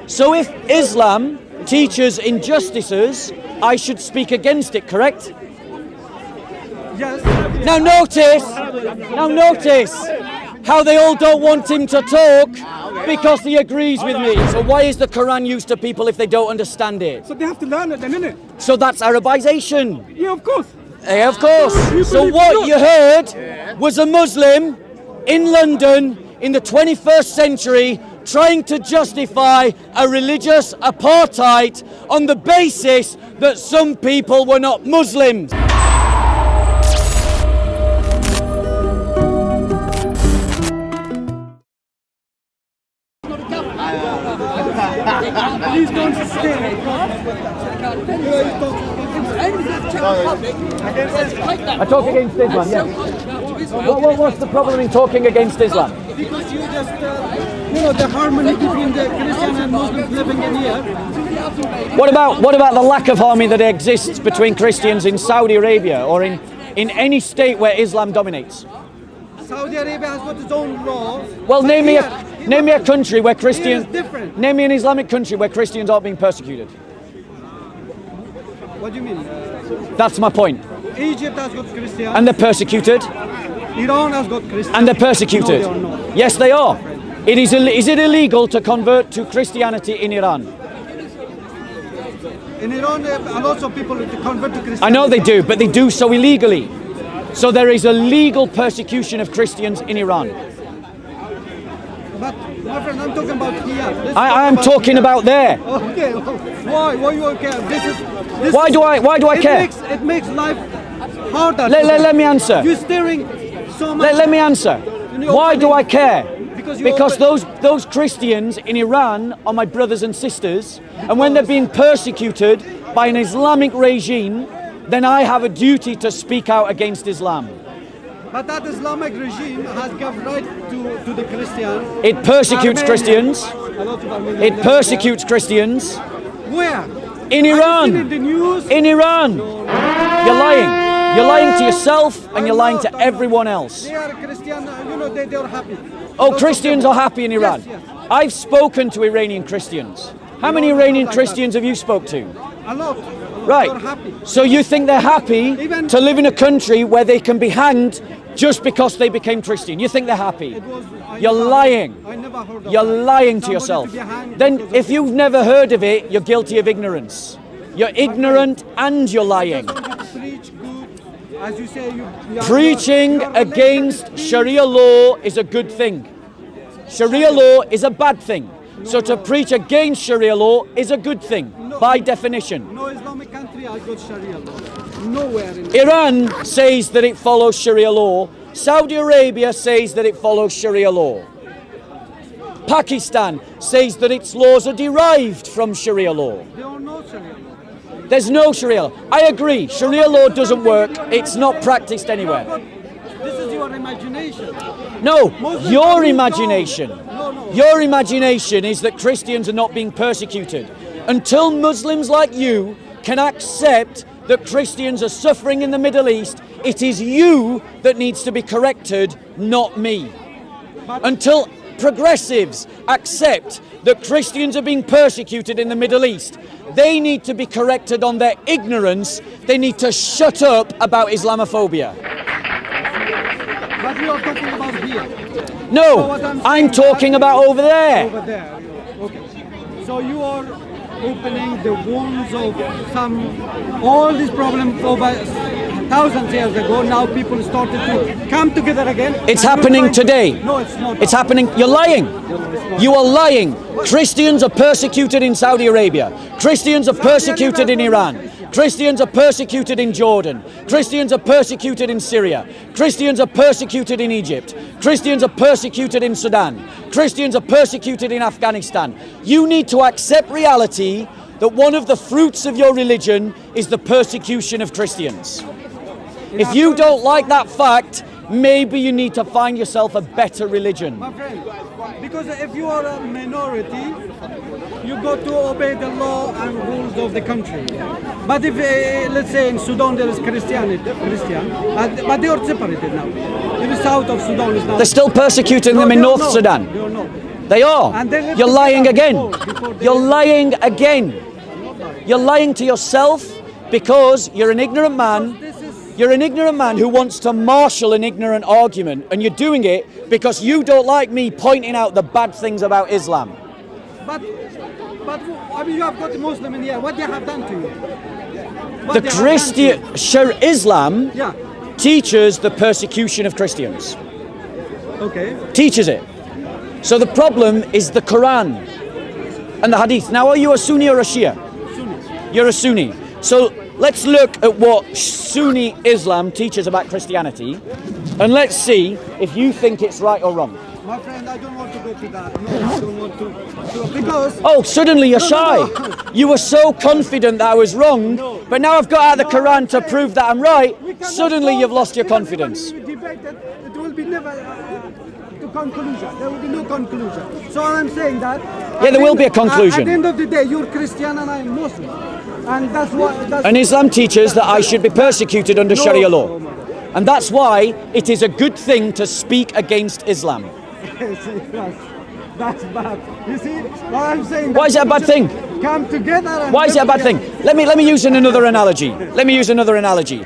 So if Islam teaches injustices, I should speak against it, correct? Yes. Now notice how they all don't want him to talk because he agrees with me. So why is the Quran used to people if they don't understand it? So they have to learn it, then, innit? So that's Arabization. Yeah, of course. Yeah, of course. So what you heard was a Muslim in London in the 21st century trying to justify a religious apartheid on the basis that some people were not Muslims. Please don't stay. I talk against Islam, yeah. What's the problem in talking against Islam? Because you just, the harmony between the Christian and Muslims living in here. What about the lack of harmony that exists between Christians in Saudi Arabia or in any state where Islam dominates? Saudi Arabia has got its own laws. Well, name me a country where Christians. Name me an Islamic country where Christians aren't being persecuted. What do you mean? That's my point. Egypt has got Christians. And they're persecuted. Iran has got Christians. And they're persecuted. No, they are not. Yes, they are. Is it illegal to convert to Christianity in Iran? In Iran, a lot of people convert to Christianity. I know they do, but they do so illegally. So there is a legal persecution of Christians in Iran. But, my friend, I'm talking about here. I am talking about there. Okay, why you care? Why do I care? It makes life harder. Let me answer. You're staring so much. Let me answer. Why do I care? Because those those Christians in Iran are my brothers and sisters, and when they're being persecuted by an Islamic regime, then I have a duty to speak out against Islam. But that Islamic regime has given right to the Christians. It persecutes Christians. It persecutes Christians. Where? In Iran. In the news? In Iran. You're lying. You're lying to yourself and you're lying to everyone else. They are Christian, they are happy. Oh, Christians are happy in Iran. Yes. I've spoken to Iranian Christians. How many Iranian Christians have you spoke to? A lot. Right. They're happy. So you think they're happy to live in a country where they can be hanged just because they became Christian? You think they're happy? You're lying. I never heard of You're that. lying to Somebody yourself. to be hanged Then because if you've never heard of it, you're guilty of ignorance. You're ignorant and you're lying. Preach good. As you say, Preaching against Sharia law is a good thing. Sharia law is a bad thing. So to preach against Sharia law is a good thing, by definition. No Islamic country has got Sharia law. Nowhere in Iran says that it follows Sharia law. Saudi Arabia says that it follows Sharia law. Pakistan says that its laws are derived from Sharia law. There are no Sharia law. There's no Sharia law. I agree, Sharia law doesn't work. It's not practiced anywhere. This is your imagination. No, your countries imagination. No. Your imagination is that Christians are not being persecuted. Until Muslims like you can accept that Christians are suffering in the Middle East, it is you that needs to be corrected, not me. Until progressives accept that Christians are being persecuted in the Middle East, they need to be corrected on their ignorance. They need to shut up about Islamophobia. But you are talking about here. No, So I'm talking about over there. Over there. Okay. So you are opening the wounds of all these problems over thousands of years ago. Now people started to come together again. It's happening today. No, it's not. It's happening. You're lying. You are lying. Christians are persecuted in Saudi Arabia. Christians are persecuted in Iran. Christians are persecuted in Jordan. Christians are persecuted in Syria. Christians are persecuted in Egypt. Christians are persecuted in Sudan. Christians are persecuted in Afghanistan. You need to accept reality that one of the fruits of your religion is the persecution of Christians. If you don't like that fact, maybe you need to find yourself a better religion. My friend, because if you are a minority, you got to obey the law and rules of the country. But if, let's say in Sudan there is Christian, but they are separated now. In the south of Sudan is now. They're still persecuting them in North Sudan. No. They are. And they live You're lying together again. before they You're live- lying again. You're lying to yourself because you're an ignorant man. This is You're an ignorant man who wants to marshal an ignorant argument, and you're doing it because you don't like me pointing out the bad things about Islam. but I mean you have got a Muslim in here. What they have done to you? What The they have done to you? Islam Yeah. teaches the persecution of Christians. Okay. Teaches it. So the problem is the Quran and the Hadith. Now, are you a Sunni or a Shia? Sunni. You're a Sunni. So let's look at what Sunni Islam teaches about Christianity, and let's see if you think it's right or wrong. My friend, I don't want to go to that. No, I don't want to because Oh, suddenly you're shy. No. You were so confident that I was wrong, No. but now I've got out the No, Quran I'm to saying prove that I'm right. we cannot Suddenly go- you've lost your even confidence. when we debated, it will be never to conclusion. There will be no conclusion. So I'm saying that. Yeah, there will be a At conclusion. the end of the day, you're Christian and I'm Muslim, and that's what. That's And Islam teaches that I should be persecuted under No. Sharia law. And that's why it is a good thing to speak against Islam. That's bad. You see what I'm saying? Why is it a bad thing? Come together. And Why is it a bad thing? Let me use another analogy. Let me use another analogy.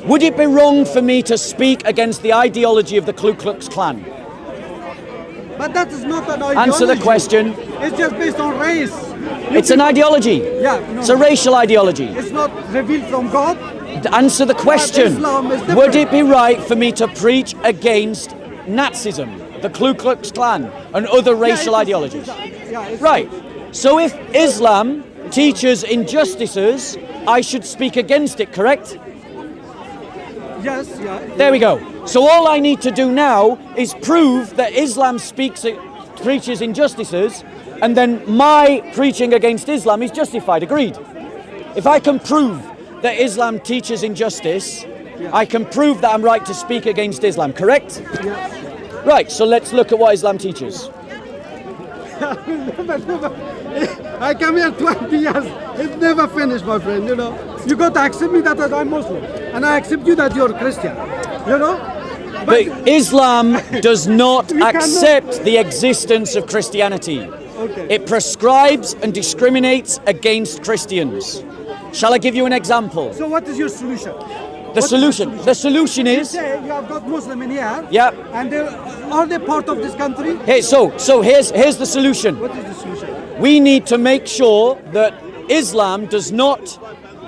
Would it be wrong for me to speak against the ideology of the Ku Klux Klan? But that is not an ideology. Answer the question. It's just based on race. It's an ideology. Yeah, no. It's a racial ideology. It's not revealed from God. Answer the question. Islam is different. Would it be right for me to preach against Nazism, the Ku Klux Klan, and other racial ideologies? Right. So if Islam teaches injustices, I should speak against it, correct? Yes, yeah. There we go. So all I need to do now is prove that Islam preaches injustices, and then my preaching against Islam is justified. Agreed? If I can prove that Islam teaches injustice, I can prove that I'm right to speak against Islam, correct? Yes. Right, so let's look at what Islam teaches. I come here 20 years. It's never finished, my friend. You know, you got to accept me that I'm Muslim, and I accept you that you're Christian. You know, But Islam does not cannot- accept the existence of Christianity. Okay. It prescribes and discriminates against Christians. Shall I give you an example? So what is your solution? The solution You is, say you have got Muslim in here. Yep. And are they part of this country? hey, so here's the solution. What is the solution? We need to make sure that Islam does not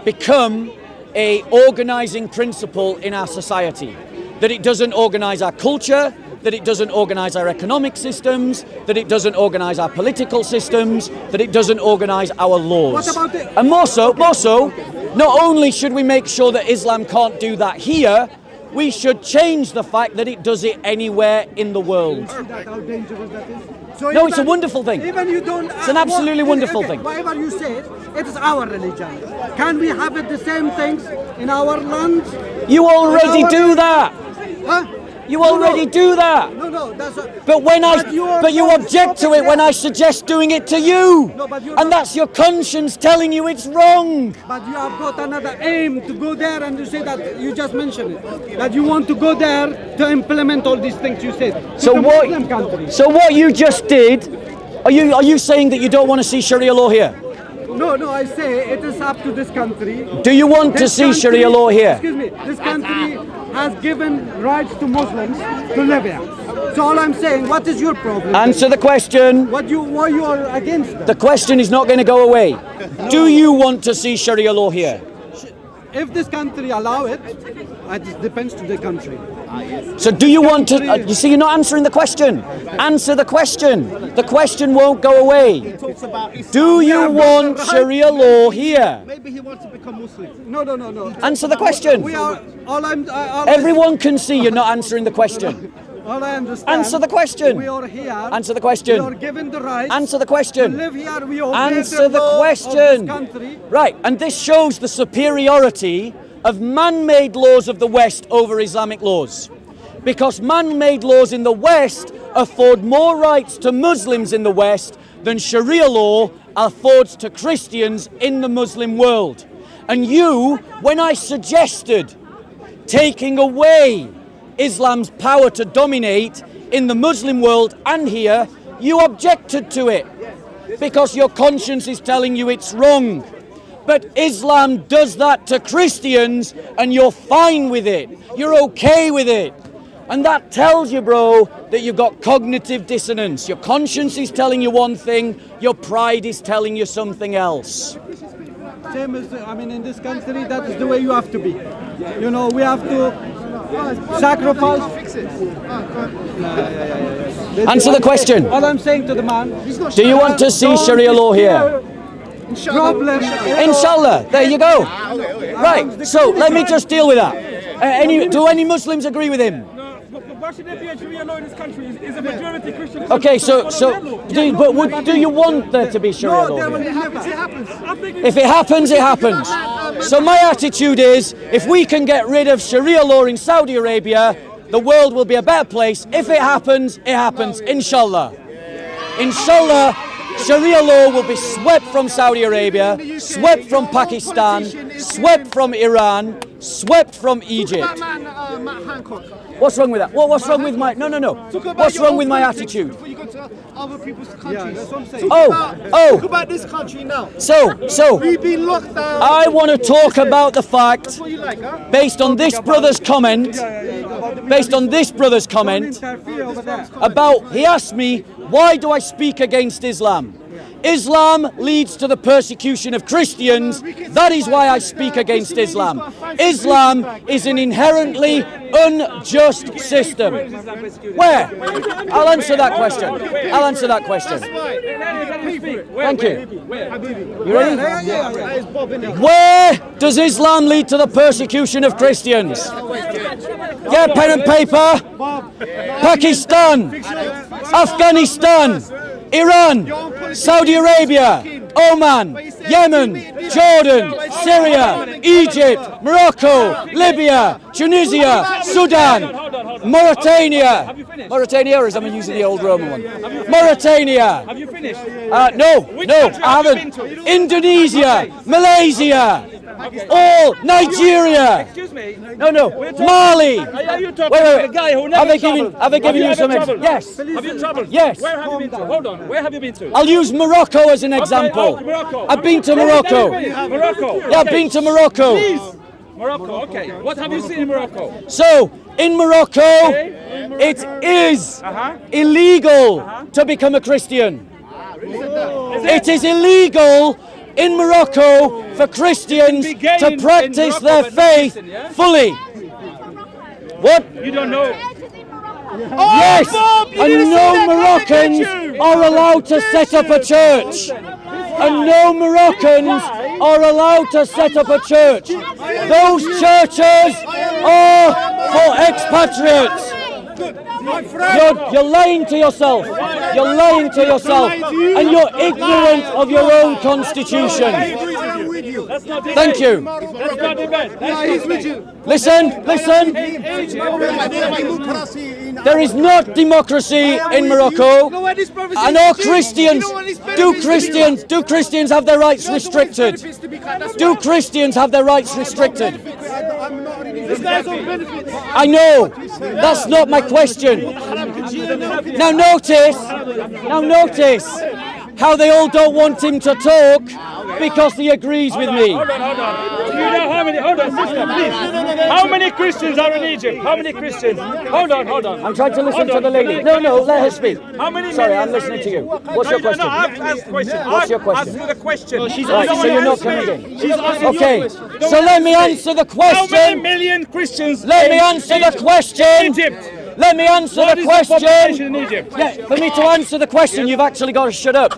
become a organizing principle in our society, that it doesn't organize our culture, that it doesn't organize our economic systems, that it doesn't organize our political systems, that it doesn't organize our laws. What about it? And more so, not only should we make sure that Islam can't do that here, we should change the fact that it does it anywhere in the world. See that how dangerous that is? So No, it's a wonderful thing. Even you don't. It's an absolutely wonderful thing. Whatever you say, it is our religion. Can we have it the same things in our land? You already In our- do that. Huh? You already do that. No, that's. But But you object to it when I suggest doing it to you. No, but you're And not- that's your conscience telling you it's wrong. But you have got another aim to go there, and you say that you just mentioned it, that you want to go there to implement all these things you said. to So the what? Muslim countries. So what you just did? Are you saying that you don't want to see Sharia law here? No, I say it is up to this country. Do you want to This see country- Sharia law here? Excuse me. This country has given rights to Muslims to live here. So all I'm saying, what is your problem? Answer the question. Why you are against them? The question is not going to go away. Do you want to see Sharia law here? If this country allow it, it depends to the country. So do you want to... you see, you're not answering the question. Answer the question. The question won't go away. Talks about Islam. Do you have want got the right Sharia law here? Maybe he wants to become Muslim. No. Answer the question. We are all Everyone can see you're not answering the question. All I understand. Answer the question. We are here. Answer the question. We are given the right. Answer the To question. live here, we obey Answer the law question. Of this country. Right, and this shows the superiority of man-made laws of the West over Islamic laws. Because man-made laws in the West afford more rights to Muslims in the West than Sharia law affords to Christians in the Muslim world. And you, when I suggested taking away Islam's power to dominate in the Muslim world and here, You objected to it because your conscience is telling you it's wrong. But Islam does that to Christians and you're fine with it. You're okay with it. And that tells you, bro, that you've got cognitive dissonance. Your conscience is telling you one thing, your pride is telling you something else. Same as, I mean, in this country, that is the way you have to be. You know, we have to sacrifice. Answer the question. All I'm saying to the man, Do you want to see Sharia law here? problem. Inshallah. There you go. Right. So let me just deal with that. Do any Muslims agree with him? Why should there be a Sharia law in this country? Is a majority Christian? Okay, do you want there to be Sharia law here? If it happens, it happens. So my attitude is, if we can get rid of Sharia law in Saudi Arabia, the world will be a better place. If it happens, it happens. Inshallah. Inshallah, Sharia law will be swept from Saudi Arabia, swept from Pakistan, swept from Iran, swept from Egypt. What's wrong with that? What's wrong with my... No. What's wrong with my attitude? Before you go to other people's countries. That's what I'm saying. Talk about this country now. So, We've been locked down. I want to talk about the fact, What you like, huh? based on this brother's comment, about, he asked me, why do I speak against Islam? Islam leads to the persecution of Christians. That is why I speak against Islam. Islam is an inherently unjust system. Where? I'll answer that question. Thank you. You ready? Where does Islam lead to the persecution of Christians? Get pen and paper. Pakistan, Afghanistan, Iran, Saudi Arabia, Oman, Yemen, Jordan, Syria, Egypt, Morocco, Libya, Tunisia, Sudan, Mauritania. Mauritania, or is I'm using the old Roman one? Mauritania. Have you finished? No, I haven't. Indonesia, Malaysia, all Nigeria. Excuse me. No, Mali. Are you talking Wait. about a guy who never Have they given you some? Yes. Have you traveled? Yes. Where have you been to? Hold on. Where have you been to? I'll use Morocco as an example. Morocco. I've been to Morocco. Morocco. Yeah, I've been to Morocco. Morocco. Okay. What have you seen in Morocco? So, in Morocco, it is illegal to become a Christian. It is illegal in Morocco for Christians to practice their faith fully. What? You don't know. Yes, and no Moroccans are allowed to set up a church. And no Moroccans are allowed to set up a church. Those churches are for expatriates. You're lying to yourself. You're lying to yourself. And you're ignorant of your own constitution. Thank you. That's not debate. Listen. There is not democracy in Morocco. And all Christians, do Christians have their rights restricted? Do Christians have their rights restricted? I know. That's not my question. Now notice how they all don't want him to talk because he agrees with me. Hold on. Do you know how many? Hold on, sister, please. How many Christians are in Egypt? How many Christians? Hold on. I'm trying to listen to the lady. No, let her speak. How many? Sorry, I'm listening to you. What's your question? No, I've asked the question. What's your question? Ask you the question. Right, so you're not coming in. She's asking Okay, you. so let me answer the How many question. million Christians? Let me answer the question. Egypt. Let me answer What the is the population question. in Egypt? Yeah, for me to answer the question, you've actually got to shut up.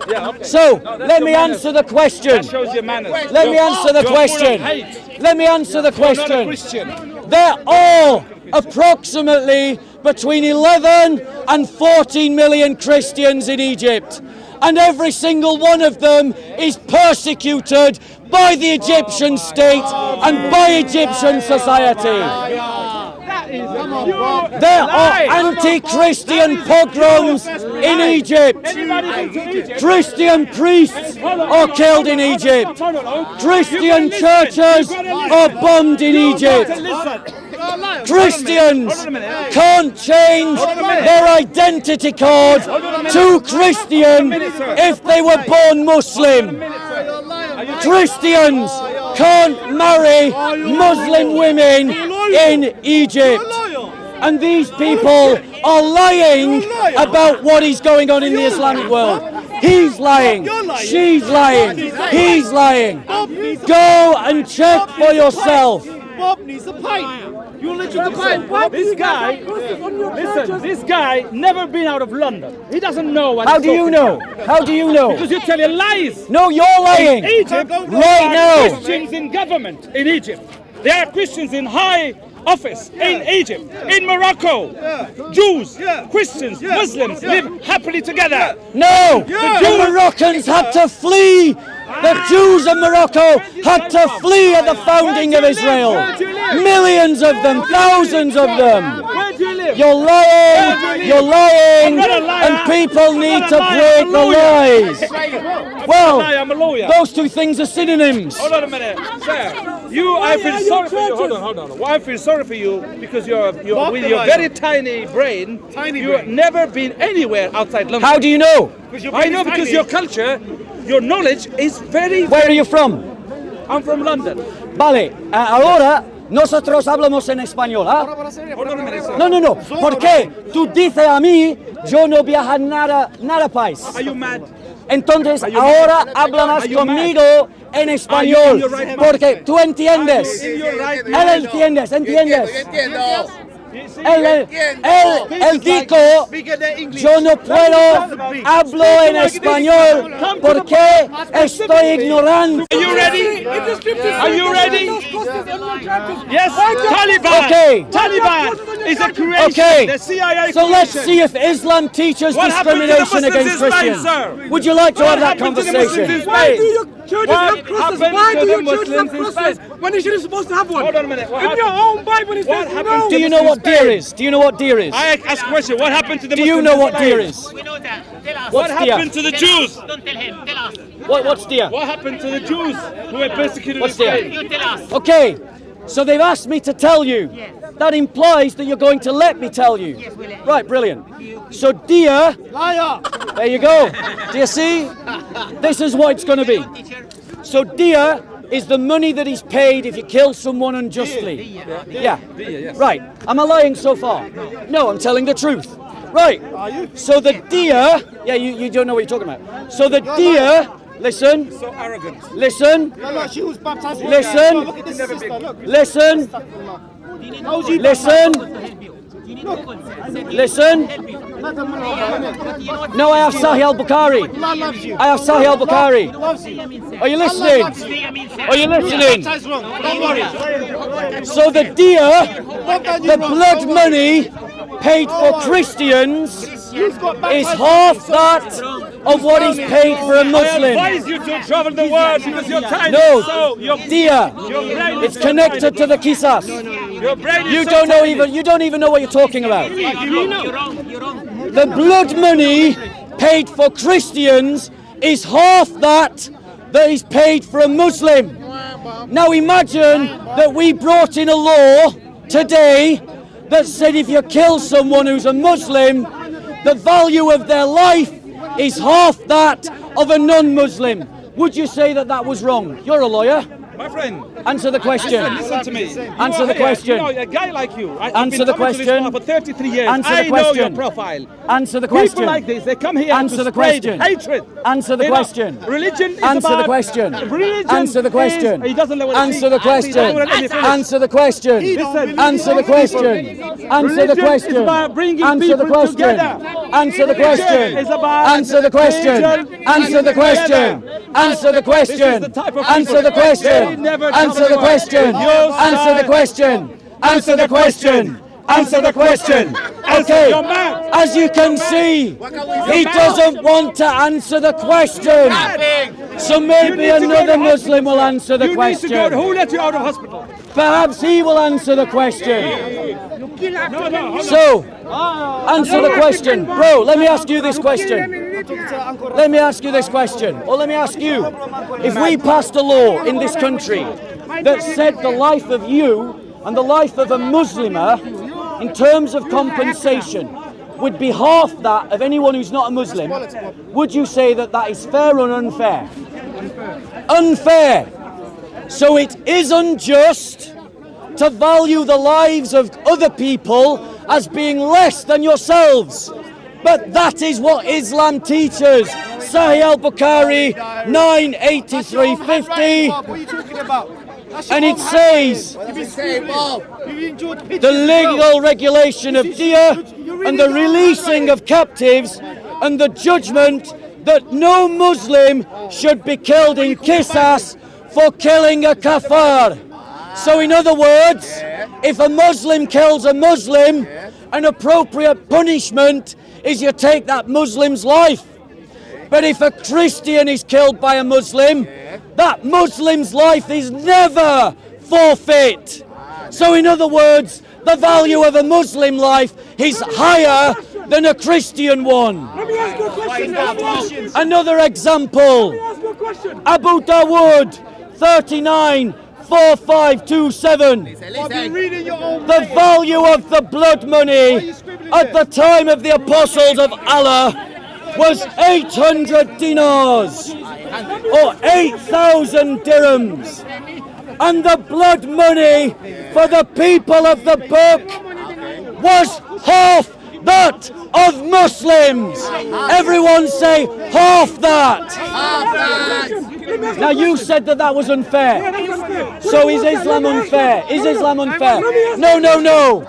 So, let me answer the question. That shows your manners. Let me answer the You're full of question. hate. Let me answer the You're not a question. Christian. There are approximately between 11 and 14 million Christians in Egypt. And every single one of them is persecuted by the Egyptian state and by Egyptian society. There are anti-Christian pogroms in Egypt. Christian priests are killed in Egypt. Christian churches are bombed in Egypt. Christians Hold on a minute. can't change their identity card to Christian if they were born Muslim. Christians can't marry Muslim women in Egypt. And these people are lying about what is going on in the Islamic world. He's lying, she's lying, he's lying. Go and check for yourself. Bob needs a pipe. You literally the pipe. This guy, listen, this guy never been out of London. He doesn't know what How he's do you talking know? about. How do you know? Because you tell lies. No, you're lying. Egypt, Right there now. are Christians in government in Egypt. There are Christians in high office in Egypt, in Morocco. Jews, Christians, Muslims live happily together. No, the Moroccans had to flee. The Jews of Morocco had to flee at the founding of Israel. Millions of them, thousands of them. Where do you live? You're lying, you're lying, I'm not a liar. and people I'm need not to a liar, break I'm a the lawyer. lies. Well, I'm a lawyer. those two things are synonyms. Hold on a minute, sir. I feel sorry for you. Hold on. Well, I feel sorry for you because you're with your very tiny brain. You've never been anywhere outside London. How do you know? I know because your culture, your knowledge is very. Where are you from? I'm from London. Vale, ahora nosotros hablamos en español, ¿ah? Hold on a minute, sir. No. ¿Por qué tú dices a mí, yo no viajo nada país? Are you mad? Entonces you ahora mad? hablas Are you conmigo en español, in your right mind? porque tú entiendes. In your right Él mind. entiendes. You see? Él dijo, yo no puedo hablar en español porque estoy ignorante. Are you ready? Are you ready? Yes, Taliban. Okay. Taliban is a creation. Okay, The CIA so let's creation. see if Islam teaches What happened to the discrimination Muslims against in Spain, Christians. sir? Would you like to What have that happened to the Muslims in conversation? Spain? Why do your churches What have crosses? happened Why to do the your churches Muslims have in crosses Spain? when you should supposed to have one? Hold on a minute. What In your happened? own Bible, it What says happened no. Do you know what deer is? Do you know what deer is? I ask a question. What happened to the Do Muslims you know in what Spain? deer is? We know that. Tell us. What What's deer? happened to the Jews? Don't tell him. Tell us. What's deer? What happened to the Jews who were persecuted What's in deer? Spain? You tell us. Okay, so they've asked me to tell you. That implies that you're going to let me tell you. Yes, we'll let you. Right, brilliant. So deer, Liar. there you go. Do you see? This is what it's going to be. Teacher. So deer is the money that is paid if you kill someone unjustly. Yeah. Right. Am I lying so far? No, I'm telling the truth. Right. So the deer, yeah, you don't know what you're talking about. So the deer, listen, So arrogant. listen, Look, she was baptized. Listen. Look at this sister. Look. listen, How's she listen, You need to consent. listen. No, I have Sahih al-Bukhari. Allah loves you. I have Sahih al-Bukhari. Loves you. Are you listening? Are you listening? Baptized wrong. Don't worry. So the deer, Bob done you the wrong. blood Don't worry. money paid for Christians You've got is baptized half that of what is paid for a I Muslim. advise you to travel the world because you're tiny. No, So your deer. brain It's is so connected to the kisas. tiny. Your brain is You so don't know tiny. you don't even know what you're talking about. You're wrong. You're wrong. The blood money paid for Christians is half that is paid for a Muslim. Now imagine that we brought in a law today that said if you kill someone who's a Muslim, the value of their life is half that of a non-Muslim. Would you say that that was wrong? You're a lawyer. My friend, Answer the question. listen to me. Answer You the are here, question. You know, a guy like you, right? Answer You've the been coming to this question. bar for 33 years. Answer the I know your question. profile. Answer the People question. like this, they come here Answer to the spread question. hatred. Answer the You know, question. Religion is Answer about the question. Religion Answer the question. He doesn't know what Answer the question. Answer the question. Listen, Answer the question. Answer the Religion question. is about bringing Answer the people question. together. Answer the question. is about Answer the question. religion Answer the question. Answer the question. the type of Answer the people- question. They never Answer come the to question. work. Your Answer the side- question. Answer the question. Answer the question. Okay. You're mad. As you can see, he doesn't want to answer the question. So maybe You need to go another to Muslim will answer the You need to go. question. Who let you out of hospital? Perhaps he will answer the question. No. So, answer the question. Bro, let me ask you this question. Let me ask you this question. Or let me ask you. If we passed a law in this country that said the life of you and the life of a Muslimah, in terms of compensation, would be half that of anyone who's not a Muslim, would you say that that is fair or unfair? Unfair. So it is unjust to value the lives of other people as being less than yourselves. But that is what Islam teaches. Sahih al-Bukhari 98350. What are you talking about? And it says the legal regulation of diya and the releasing of captives and the judgment that no Muslim should be killed in qisas for killing a kafir. So in other words, if a Muslim kills a Muslim, an appropriate punishment is you take that Muslim's life. But if a Christian is killed by a Muslim, that Muslim's life is never forfeit. So in other words, the value of a Muslim life is higher than a Christian one. Let me ask you a question. Another example, Let me ask you a question. Abu Dawood 394527. I've been reading your own The value of the blood money at the time of the apostles of Allah was 800 dinars or 8,000 dirhams. And the blood money for the people of the book was half that of Muslims. Everyone say half that. Now you said that that was unfair. So is Islam unfair? Is Islam unfair? No, no, no.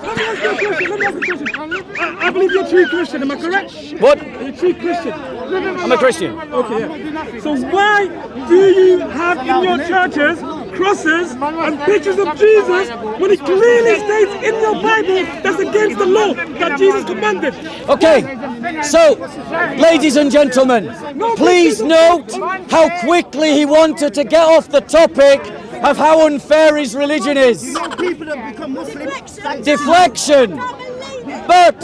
I believe you're a true Christian, am I correct? What? You're a true Christian. I'm a Christian. Okay, yeah. So why do you have in your churches crosses and pictures of Jesus when it clearly states in your Bible that's against the law that Jesus commanded? Okay, so ladies and gentlemen, please note how quickly he wanted to get off the topic of how unfair his religion is. people have become Muslims. Deflection. But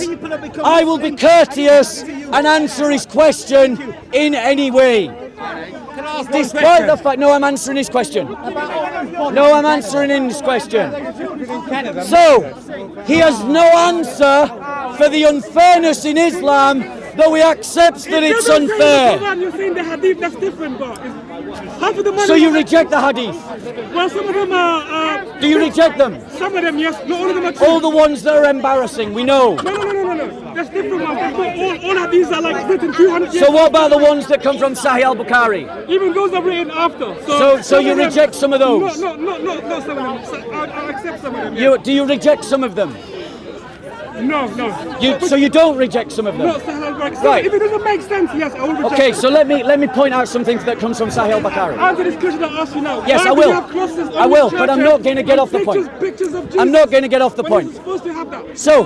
I will be courteous and answer his question in any way. Despite the fact, no, I'm answering his question. No, I'm answering his question. So, he has no answer for the unfairness in Islam, though he accepts that it's unfair. You're saying the hadith, that's different, but half of the money. So you reject the hadith? Well, some of them are. Do you reject them? Some of them, yes. Not all of them are true. All the ones that are embarrassing, we know. No. That's different ones. All of these are like written 200 years. So what about the ones that come from Sahih al-Bukhari? Even those are written after. So you reject some of those? No, not some of them. I'll accept some of them. Yeah. Do you reject some of them? No. So you don't reject some of them? No, Sahih al-Bukhari. Right. If it doesn't make sense, yes, I will reject Okay, it. so let me point out something that comes from Sahih al-Bukhari. Answer this question I asked you now. Yes, Why I do will. you have crosses on I will, your but I'm churches not going to get and off the point. Pictures of Jesus. I'm not going to get off the When point. you're supposed to have that. So,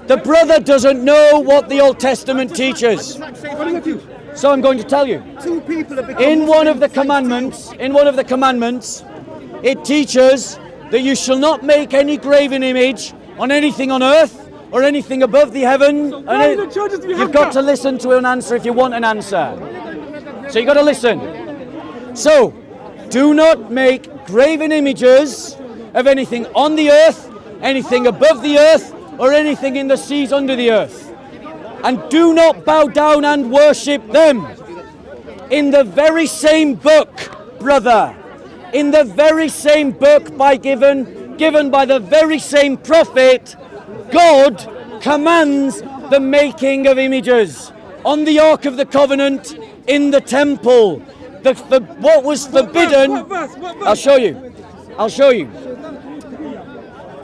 the brother doesn't know what the Old Testament teaches. What does that teach? So I'm going to tell you. Two people have become In one of the Muslims. commandments, it teaches that you shall not make any graven image on anything on earth or anything above the heaven. Why in the churches do you have You've got that? to listen to an answer if you want an answer. So you've got to listen. So, do not make graven images of anything on the earth, anything above the earth, or anything in the seas under the earth. And do not bow down and worship them. In the very same book, brother, in the very same book given by the very same prophet, God commands the making of images on the Ark of the Covenant in the temple. What was forbidden, What verse? I'll show you.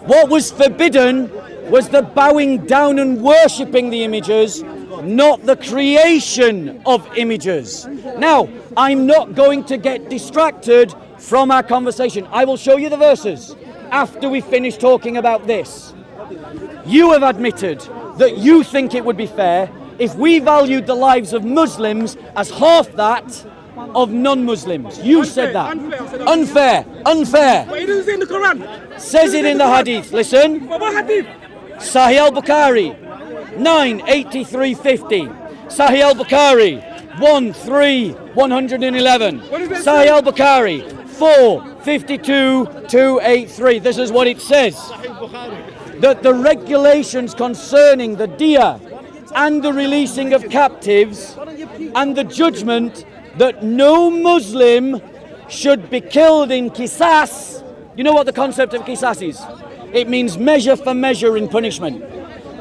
What was forbidden was the bowing down and worshipping the images, not the creation of images. Now, I'm not going to get distracted from our conversation. I will show you the verses after we finish talking about this. You have admitted that you think it would be fair if we valued the lives of Muslims as half that of non-Muslims. You said that. Unfair. But it doesn't say in the Quran. Says it in the hadith. Listen. But what hadith? Sahih al-Bukhari 98350. Sahih al-Bukhari 13111. What does that Sahih say? al-Bukhari 4 52:283. This is what it says. That the regulations concerning the diya and the releasing of captives and the judgment that no Muslim should be killed in qisas. You know what the concept of qisas is? It means measure for measure in punishment.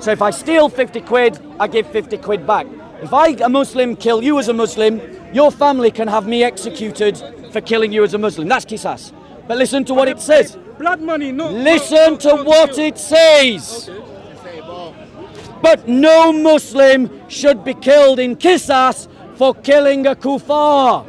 So if I steal 50 quid, I give 50 quid back. If I, a Muslim, kill you as a Muslim, your family can have me executed for killing you as a Muslim. That's qisas. But listen to what it says. Blood money, no. Listen to what it says. But no Muslim should be killed in qisas for killing a kuffar.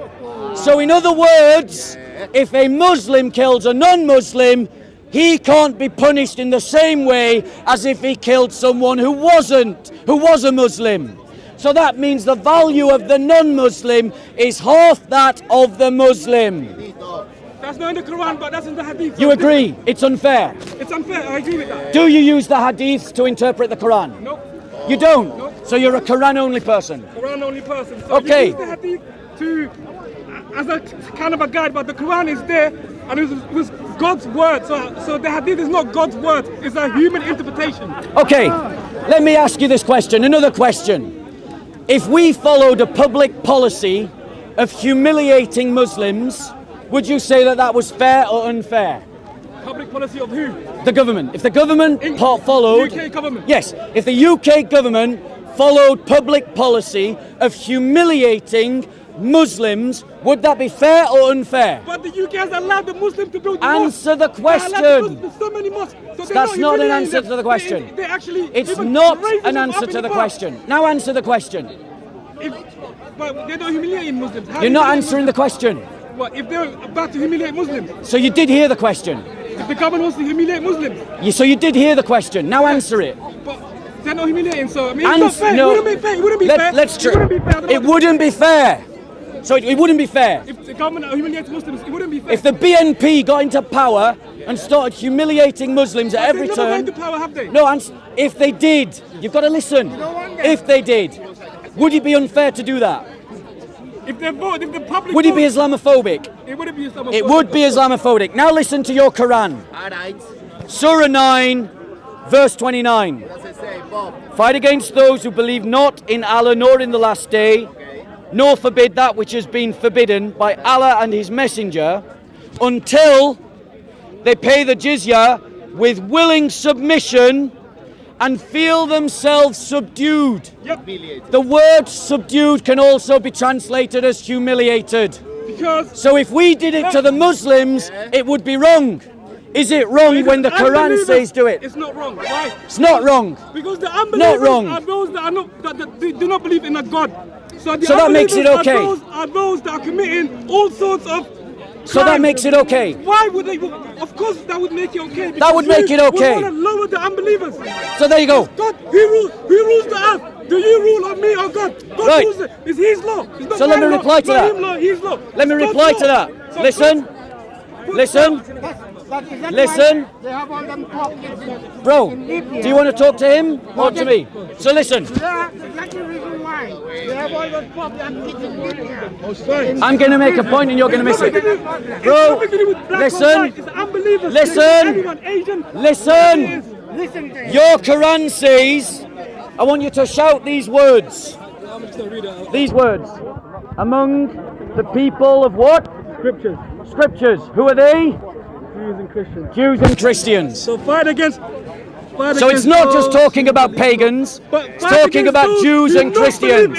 So in other words, if a Muslim kills a non-Muslim, he can't be punished in the same way as if he killed someone who was a Muslim. So that means the value of the non-Muslim is half that of the Muslim. That's not in the Quran, but that's in the Hadith. You agree? It's unfair. It's unfair. I agree with that. Do you use the Hadith to interpret the Quran? No. You don't? No. So you're a Quran-only person? Quran only person. So Okay. you use the Hadith to as a kind of a guide, but the Quran is there and it was God's word. So the Hadith is not God's word. It's a human interpretation. Okay, let me ask you this question, another question. If we followed a public policy of humiliating Muslims, would you say that that was fair or unfair? Public policy of who? The government. If the government followed... UK government. Yes, if the UK government followed public policy of humiliating Muslims, would that be fair or unfair? But the UK has allowed the Muslims to build the Answer the mosques. They allowed the question. Muslims so many mosques. So they're That's not an humiliating answer them. to the question. They actually It's even not raising an them answer up to in the bar. question. Now answer the question. But they're not humiliating Muslims. How You're do not you answering the question. What if they're about to humiliate Muslims? So you did hear the question. If the government wants to humiliate Muslims, So you did hear the question. Now answer it. but they're not humiliating. So I mean, it's not fair. No. It wouldn't be fair. It wouldn't be fair. Let's It wouldn't be fair. I don't know It what- wouldn't be fair. So it wouldn't be fair. If the government humiliates Muslims, it wouldn't be fair. If the BNP got into power and started humiliating Muslims at every They've never turn... gone to power, have they? No, if they did, you've got to listen. If they did, would it be unfair to do that? If they vote, if the public Would it be vote, Islamophobic? it wouldn't be Islamophobic. It would be Islamophobic. Now listen to your Quran. Surah 9, verse 29. Fight against those who believe not in Allah nor in the last day, nor forbid that which has been forbidden by Allah and His Messenger, until they pay the jizya with willing submission and feel themselves subdued. Yep. The word subdued can also be translated as humiliated. Because So if we did it to the Muslims, it would be wrong. Is it wrong when the Quran unbelievers, says do it? It's not wrong. Why? It's not wrong. Because the unbelievers wrong. are those that are not that do not believe in a God. So the So that makes it unbelievers okay. are those that are committing all sorts of. So that crimes. makes it okay. Why would they? Of course, that would make it okay. That would because make it okay. We want to lower the unbelievers. So there you go. God, He rules the earth. Do you rule on me or God? God Right. rules it. It's His law. It's not So let my me law. reply It's to not that. His law, His law. Let me It's reply God's to law. that. So Listen. Listen. Listen. They have all them pockets. Bro, do you want to talk to him or to me? So listen. That's the reason why. They have all those pockets. I'm going to make a point and you're going to miss it. Bro, listen. It's unbelievers. Listen. Anyone, Asian. Listen. Listen to him. Your Quran says, I want you to shout these words. These words. Among the people of what? Scriptures. Scriptures. Who are they? Jews and Christians. Jews and Christians. So fight against. So it's not just talking about pagans, it's talking about Jews and Christians.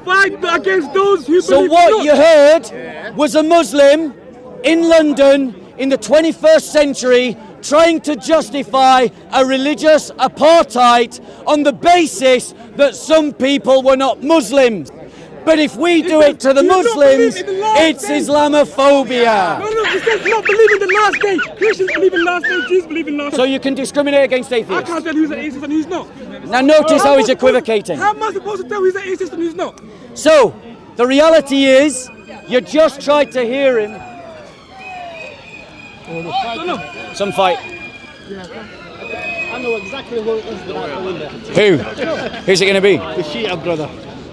Fight against those who So believe what not. you heard was a Muslim in London in the 21st century trying to justify a religious apartheid on the basis that some people were not Muslims. But if we do it to the You don't Muslims, believe in the last it's day. Islamophobia. No, it says not believe in the last day. Christians believe in last day. Jews believe in last So day. you can discriminate against I atheists. can't tell who's an atheist and who's not. Now notice how am he's I supposed- equivocating. How am I supposed to tell who's an atheist and who's not? So, the reality is, you just tried to hear him. No. Some fight. I know exactly who is the one. Who? Who's it going to be? The Shia brother.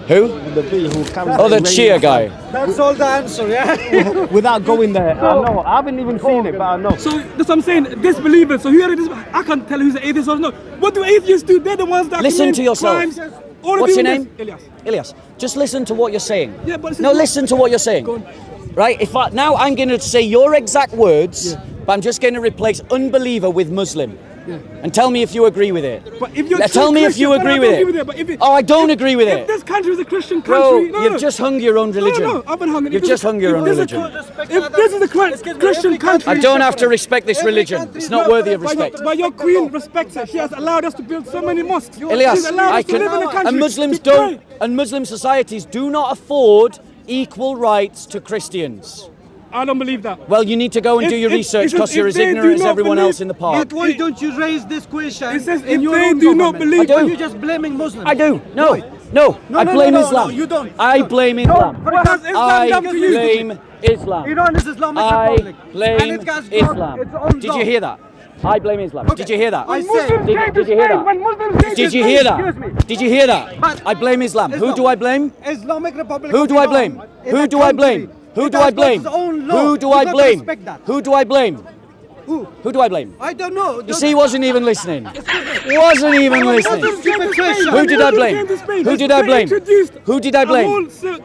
Who? The bee who comes. Oh, the and Chia rains guy. That's all the answer, yeah? without going there. I know. I haven't even seen it, but I know. So that's what I'm saying. Disbelievers. So here it is. I can't tell who's an atheist or not. What do atheists do? They're the ones that Listen commit to yourself. crimes. All What's of your you name? Elias. Ilyas, just listen to what you're saying. Yeah, but no, listen to what you're saying. Right? Now I'm going to say your exact words, but I'm just going to replace unbeliever with Muslim. And tell me if you agree with it. But if you're Tell me if you agree with it. But if Oh, I don't agree with If it. this country is a Christian Bro, country, you've just hung your own religion. No, I haven't hung it. You've just hung your own religion. If this is a Christian country, I don't have to respect this religion. It's not worthy of respect. But your queen respects it. She has allowed us to build so many mosques. Ilyas, She's allowed I us to live in a can, country and Muslims to don't, pray. and Muslim societies do not afford equal rights to Christians. I don't believe that. Well, you need to go and do your research because you're as ignorant as everyone else in the park. But why don't you raise this question It says in if your they own do not government? believe- I do. You're just blaming Muslims. I do. No, Why? no. I blame no, Islam. no, you don't. I blame Islam. What has Islam done to you? blame Islam. Iran is Islamic I Republic. blame and it has got Islam. its own Did law. you hear that? I blame Islam. Did you hear that? I Muslims said- came to Did you hear Spain, that? when Muslims came Did to you Spain- hear Excuse that? me. Did you hear that? But- I blame Islam. Who do I blame? Islamic Republic Who of do I Iran blame? is Who a do I country. blame? Who It do has I got blame? its own law. Who do You I got to blame? respect that. Who do I blame? Who? Who do I blame? I don't know. You see, he wasn't even listening. Wasn't even listening. Stupid question. Who did I blame? Came to Spain. Who did I They blame? introduced Who did I a blame? whole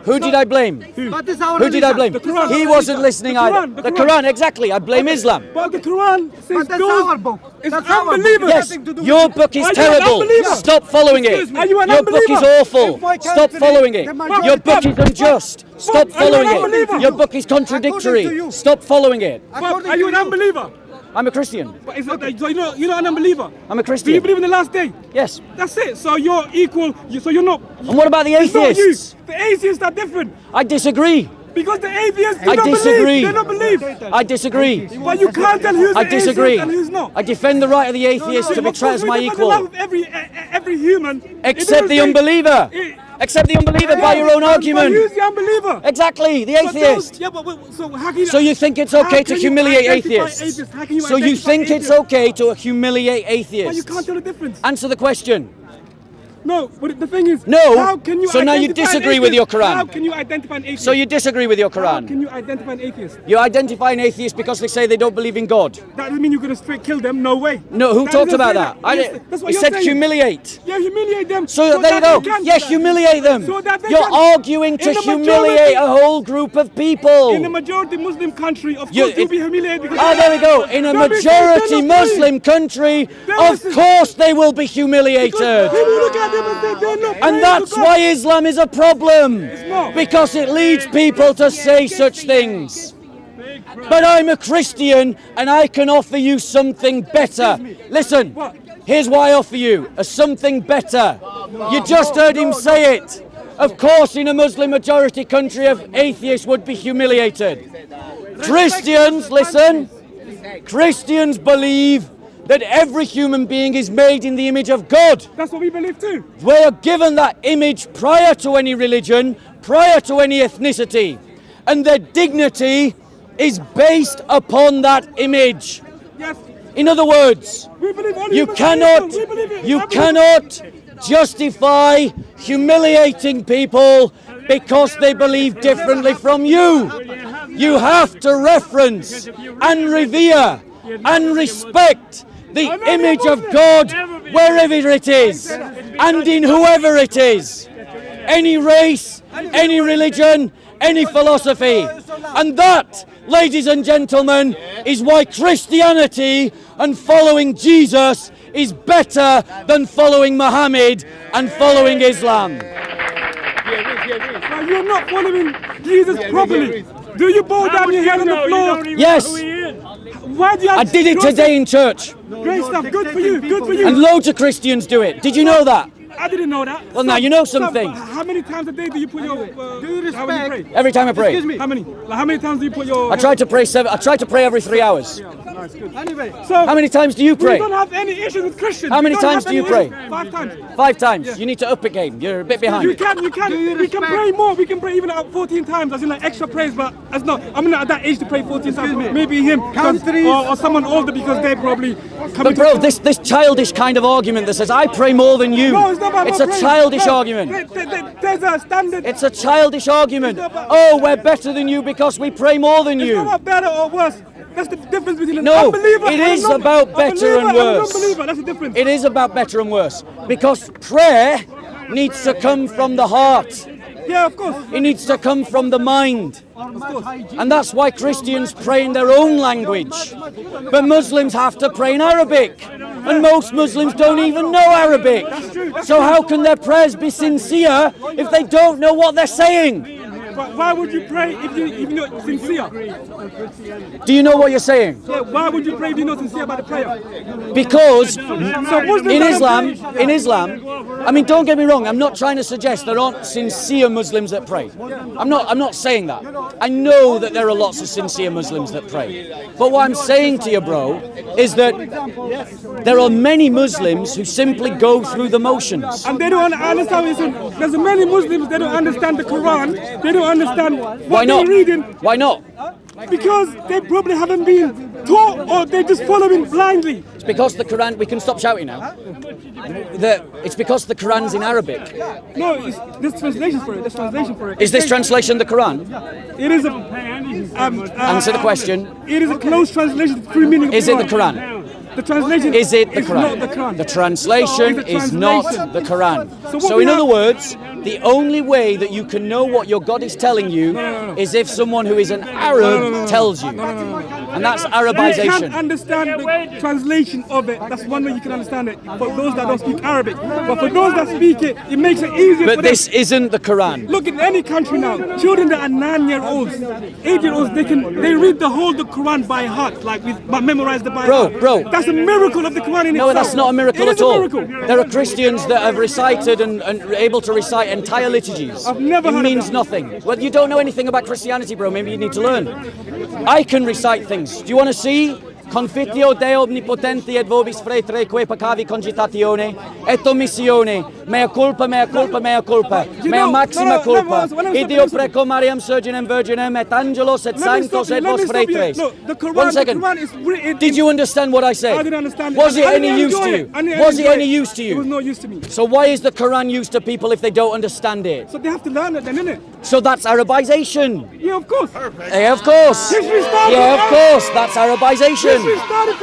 Who did I blame? But this is our Who did I blame? religion. The Quran. He wasn't listening The either. Quran, the The Quran. Quran, exactly. I blame Islam. But the Quran says But that's those- our book. It's That's our book. unbelievable. Yes, Nothing to do your with book is Are you an terrible. unbeliever? Stop following it. Excuse me. Are you an Your book is unbeliever? awful. If I Stop calculate following it. the majority- Your book is unjust. Stop Are you an following unbeliever? it. Your book is According to contradictory. you. Stop following it. But are you an unbeliever? I'm a Christian. But is that, so you're not an unbeliever? I'm a Do you Christian. believe in the last day? Yes. That's it. So you're equal. So you're not. And what about the It's not you. atheists? The atheists are different I disagree. because the atheists do I not disagree. believe. They don't believe. I disagree. But you can't tell who's I an disagree. atheist and who's not. I defend the right of the atheist to be Of treated course, as my we defend the life equal. of every human. Except the It doesn't say- unbeliever. it- Accept the unbeliever by your own But argument. who's the unbeliever? Exactly, the But those- atheist. Yeah, but so how can So you think it's how okay to can you humiliate identify atheists? How can you So you identify think it's atheists? okay to humiliate But you atheists? can't tell the difference. Answer the question. No, but the thing is, No. How can you So now you identify an disagree with atheist? your Quran. How can you identify an atheist? So you disagree with your How Quran? can you identify an atheist? You identify an atheist because they say they don't believe in God. That doesn't mean you're gonna straight kill them. No way. No, who That talked doesn't about say that? Yes, that's what He you're said saying. humiliate. Yeah, humiliate them. So there you that go. they can- Yeah, humiliate them. So that they You're can- arguing to in the humiliate majority- a whole group of people. In the majority Muslim country, of You- course, you'll be humiliated. Because Oh, there we go. In a They'll be- majority they're not Muslim country, They're of not- course they will be humiliated. Because people look at them and say they're not praying And to that's God. why Islam is a problem. not. Because it leads people to say such things. But I'm a Christian and I can offer you something better. Listen, here's what I offer you, a something better. You just heard him say it. Of course, in a Muslim majority country, atheists would be humiliated. Christians, listen, Christians believe that every human being is made in the image of God. That's what we believe too. We are given that image prior to any religion, prior to any ethnicity, and their dignity is based upon that image. Yes. In other words, We believe only you in the cannot, Bible. We believe it. you I believe- cannot justify humiliating people because they believe differently from you. You have to reference and revere and respect the image of God wherever it is and in whoever it is. Any race, any religion, any philosophy. And that, ladies and gentlemen, is why Christianity and following Jesus is better than following Muhammad and following Islam. But you're not following Jesus properly. Do you bow down your head on the floor? Yes, Why do you have I did it crosses? today in church, Great stuff. Good for you. Good for you. and loads of Christians do it. Did you know that? I didn't know that. Well, now you know something. How many times a day do you put your? Do you how many respect? pray? Every time I pray. Excuse me. How many? Like, how many times do you put your? I try to pray every 3 hours. That's good. Anyway, So, How many times do you we pray? don't have any issues with Christians. How We many don't times have do you any pray? issues. 5 times. 5 times. You need to up a game. You're a bit behind. We can we can pray more. We can pray even up 14 times, as in like extra praise. But as not, I'm not at that age to pray 14 times. Maybe him, Countries- or someone older, because they probably. But bro, this childish kind of argument that says I pray more than you. No, it's not about It's more a praise. childish No, argument. There's a standard. It's a childish argument. It's not about- Oh, we're better than you because we pray more than It's you. not about better or worse. That's the difference between an No, unbeliever it and is a non- about a better believer and a worse. non-believer. That's the difference. It is about better and worse because prayer needs to come from the heart. Yeah, of course. It needs to come from the mind. And that's why Christians pray in their own language. But Muslims have to pray in Arabic. And most Muslims don't even know Arabic. So how can their prayers be sincere if they don't know what they're saying? But why would you pray if you're not sincere? Do you know what you're saying? Yeah, why would you pray if you're not sincere about the prayer? Because Muslims in don't Islam, I mean, don't get me wrong. I'm not trying to suggest there aren't sincere Muslims that pray. I'm not saying that. I know that there are lots of sincere Muslims that pray. But what I'm saying to you, bro, is that there are many Muslims who simply go through the motions. And they don't understand. Listen, there's many Muslims, they don't understand the Quran. They don't understand Why what not? they're reading Why not? because they probably haven't been taught, or they're just following blindly. It's because the Quran. We can stop shouting now. It's because the Quran's in Arabic. No, there's translation for it. There's translation for it. Is this translation the Quran? It is a. Answer the question. It is a close translation to the true meaning of Is it the Quran? The translation Is it the is Quran? not the Quran. The translation It's a is not translation. the Quran. So what So we in have- other words, the only way that you can know what your God is telling you is if someone who is an Arab tells you. And that's You can't Arabization. understand the translation of it. That's one way you can understand it. For those that don't speak Arabic, but for those that speak it, it makes it easier for But them. this isn't the Quran. Look in any country now, children that are 9-year-olds, 8-year-olds, they read the Quran by heart, like memorize the by heart. Bro. That's a miracle of the Quran in No, itself. that's not a miracle It at is a all. miracle. There are Christians that have recited and able to recite entire liturgies. I've never It heard of means that. nothing. Well, you don't know anything about Christianity, bro. Maybe you need to learn. I can recite things. Do you want to see? Confitio Deo omnipotenti et vobis fretre que peccavi cogitatione et omissione mea culpa mea culpa mea culpa mea maxima culpa Ideo preco Mariam Surgeinem Virginem et angelos et sanctos et vos fretres. Look, the Quran, 1 second. The Quran is written. Did you understand what I said? I didn't understand. Was it I didn't any use enjoy to it. you? I didn't Was it enjoy any use to It was you? no use to me. So why is the Quran used to people if they don't understand it? So they have to learn it then, innit? So that's Arabization. Yeah, of course. Yeah, of course. History started Yeah, of from- course. That's Arabization. History started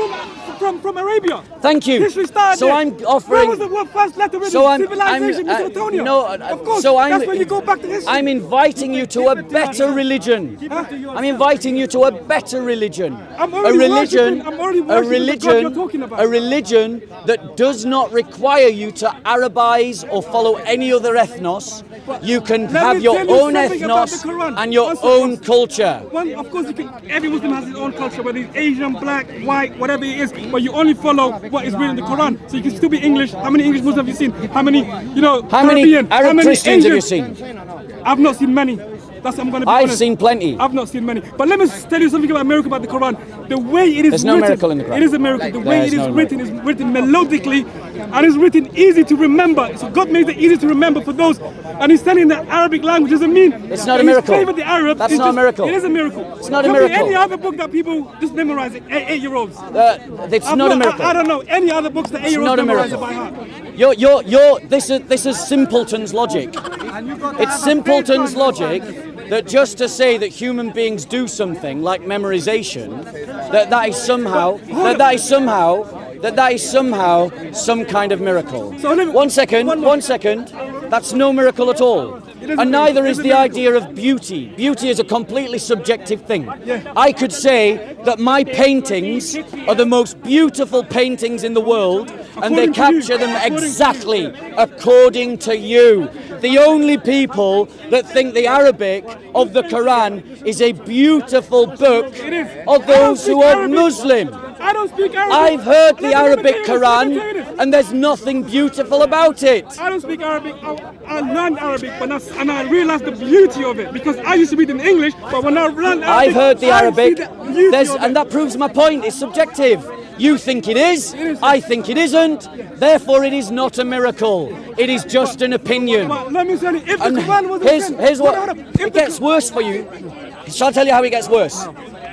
from Arabia. Thank you. History started So there. I'm Where offering. was the first letter written? So I'm- Civilization, I'm- Mesopotamia. no, of course. so I'm- that's when you go back to history. I'm inviting you to a better religion. I'm inviting you to a better religion. I'm A already religion, worshipping- I'm already a worshipping the God religion, you're talking about. a religion that does not require you to Arabize or follow any other ethnos. You can Let have me your tell you own something about ethnos the Quran. and your Also, own culture. One, of course, every Muslim has his own culture, whether he's Asian, black, white, whatever it is, but you only follow what is written in the Quran. So you can still be English. How many English Muslims have you seen? How many, How many Caribbean? How Arab many Christians have you Asian? seen? I've not seen many. That's I'm going to be I've honest. seen plenty. I've not seen many. But let me tell you something about a miracle about the Quran. The way it is There's no written, miracle in the Quran. It is a miracle. The way There's it is no written is written melodically and it's written easy to remember. So God makes it easy to remember for those. And he's telling the Arabic language doesn't mean It's not a that he's miracle. favored the Arabs. That's It's not a just- miracle. It is a miracle. It's not a Tell me miracle. any other book that people just memorize it, 8-year-olds. It's not a miracle. I don't know any other books that 8-year-olds not a memorize it miracle. by heart. This is simpleton's logic. It's simpleton's logic that just to say that human beings do something like memorization, that is somehow some kind of miracle. So let me- One second. That's no miracle at all. isn't And a neither miracle. is It's a the miracle. idea of beauty. Beauty is a completely subjective thing. Yeah. I could say that my paintings are the most beautiful paintings in the world, and they According to you. capture them According to you. exactly according to you. the only people that think the Arabic of the Quran is a beautiful book of those who are Muslim. I don't speak Arabic. I've heard the Let me Arabic tell you this, let me tell you Quran, this. and there's nothing beautiful about it. I don't speak Arabic. I learned Arabic, and I realized the beauty of it because I used to read in English, but when I learned Arabic, I've heard the I Arabic, see the beauty of it. and that proves my point. It's subjective. You think it is, I think it isn't, therefore it is not a miracle. It is just an opinion. But let me tell you, if the And Quran wasn't sent, here's what, hold up. If it the- gets worse for you. Shall I tell you how it gets worse?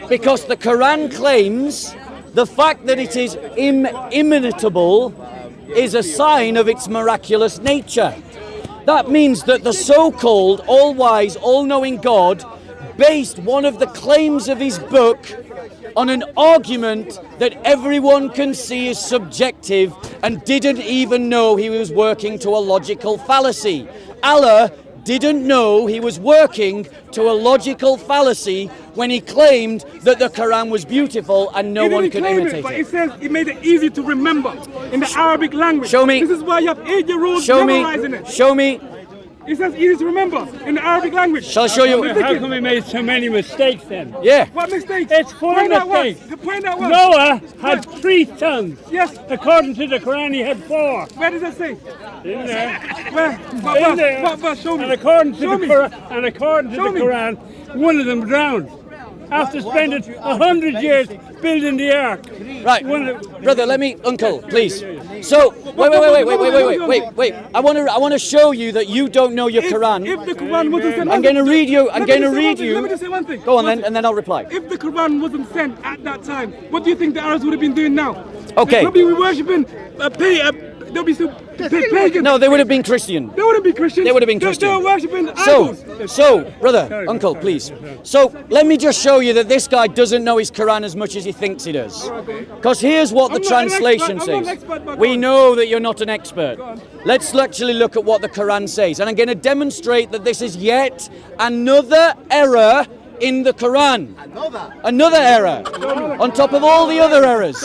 Because the Quran claims the fact that it is imminentable is a sign of its miraculous nature. That means that the so-called all-wise, all-knowing God based one of the claims of his book on an argument that everyone can see is subjective and didn't even know he was working to a logical fallacy. Allah didn't know he was working to a logical fallacy when he claimed that the Quran was beautiful and no He one didn't could claim imitate it, but it. it says it made it easy to remember in the Arabic language. Show me. This is why you have 8-year-olds Show me, memorizing it. show me. It says easy to remember in the Arabic language. Shall I show you? How come we made so many mistakes then? Yeah. What mistakes? It's full of Point out what? mistakes. Point out what? Noah had 3 sons. Yes. According to the Quran, he had 4. Where does it say? In there. Where? In there. What verse? Show me. And according to Show the me. Quran, Show me. one of them drowned. After spending 100 years building the ark. Right, One of- brother, let me, uncle, please. So, wait. I want to show you that you don't know your Quran. If the Quran wasn't sent, I'm going to read you. Let me just say one thing. Go on then, and then I'll reply. If the Quran wasn't sent at that time, what do you think the Arabs would have been doing now? Okay. They'll be worshipping they'll be still pagan. No, they would have been Christian. They wouldn't be Christians. They would have been Christian. They're worshipping idols. So, brother, uncle, please. So, let me just show you that this guy doesn't know his Quran as much as he thinks he does. Because here's what the I'm not an translation expert, I'm not says. an expert, but We go on. know that you're not an expert. Let's actually look at what the Quran says. And I'm going to demonstrate that this is yet another error in the Quran. Another error. On top of all the other errors.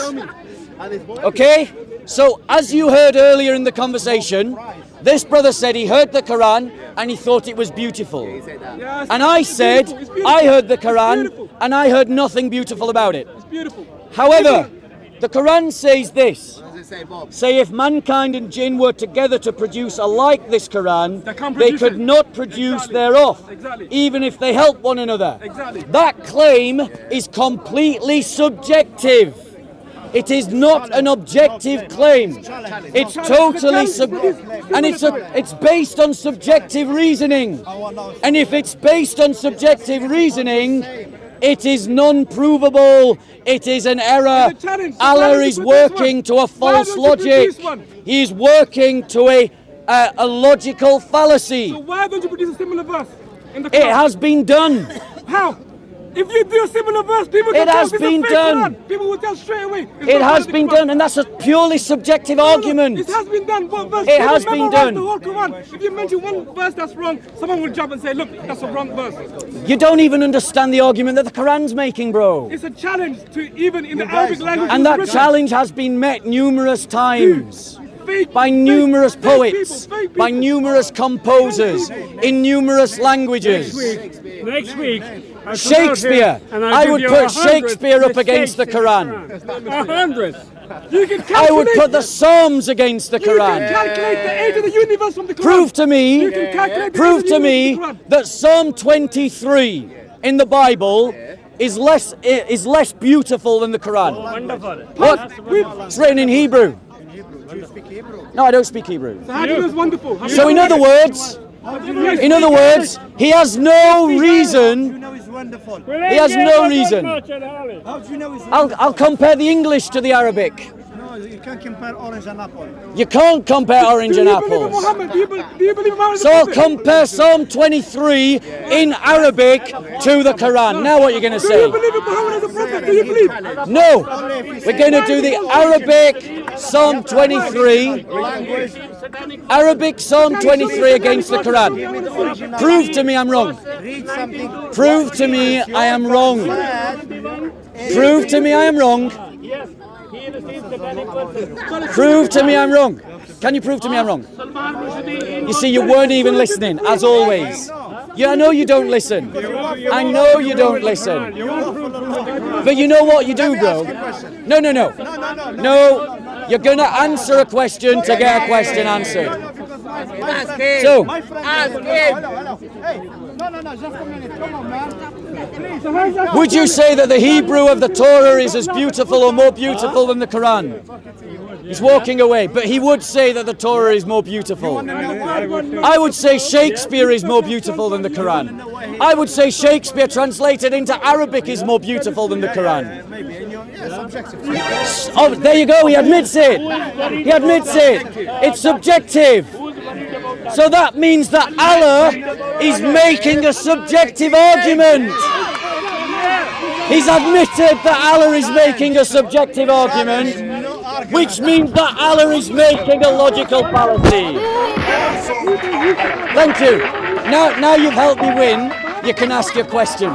Okay? So, as you heard earlier in the conversation, this brother said he heard the Quran and he thought it was beautiful. Yes, And I it's said, beautiful, it's beautiful. I heard the It's Quran beautiful. and I heard nothing beautiful about it. It's beautiful. However, the Quran says this. Say if mankind and jinn were together to produce alike this Quran, They can't they produce could it. not produce Exactly. thereof, Exactly. even if they help one another. Exactly. That claim is completely subjective. It is not an objective claim. It's totally and it's based on subjective reasoning. And if it's based on subjective reasoning, it is non-provable. It is an error. It's a challenge. Allah Why don't is you put this working one? to a Why false don't you logic. produce one? He is working to a logical fallacy. So why don't you produce a similar verse in the It Quran? has been done. How? If you do a similar verse, people It can tell has this is a been fake done. Quran. People will tell straight away. It's It not part has of the been Quran. done, and that's a purely subjective argument. It has been done. What verse? It People has been memorize done. The whole Quran. If you mention one verse that's wrong, someone will jump and say, "Look, that's a wrong verse." You don't even understand the argument that the Quran's making, bro. It's a challenge to even in the Arabic language. And it's that written. challenge has been met numerous times Fake- by fake- numerous fake poets, people, fake by people. numerous composers, in numerous languages. Next week, I'll come out Shakespeare. here and I'll I give would you put 100 Shakespeare up against the mistakes in Quran. 100. You can I would calculate- put the Psalms against the You can Quran. calculate the age of the universe from the Quran. Prove to me, You can calculate the prove age of to the me universe from the Quran. that Psalm 23 in the Bible is less beautiful than the Quran. Wonderful. What? It's written in Hebrew. No, I don't speak Hebrew. So how do you know it's wonderful? How do So you in know other words, in other words, he has no reason. He has no reason. I'll compare the English to the Arabic. No, you can't compare orange and apple. You can't compare orange and Do you believe in apples. Muhammad? Do you believe Muhammad is So a I'll prophet? compare Psalm 23 in Arabic to the Quran. Now what are you going to Do you say? believe in Muhammad as a prophet? Do you believe? No, we're going to do the Arabic Psalm 23. Arabic Psalm 23 against the Quran. Prove to me I'm wrong. Read something. Prove to me I am wrong. Prove to me I am wrong. Prove to me I'm wrong. Can you prove to me I'm wrong? You see, you weren't even listening, as always. Yeah, I know you don't listen. I know you don't listen. But you know what you do, bro? No. No, you're going to answer a question to get a question answered. So, would you say that the Hebrew of the Torah is as beautiful or more beautiful than the Quran? He's walking away, but he would say that the Torah is more beautiful. I would say Shakespeare is more beautiful than the Quran. I would say Shakespeare translated into Arabic is more beautiful than the Quran. Oh, there you go, he admits it. He admits it. It's subjective. So that means that Allah is making a subjective argument. He's admitted that Allah is making a subjective argument, which means that Allah is making a logical fallacy. Thank you. Now you've helped me win, you can ask your question.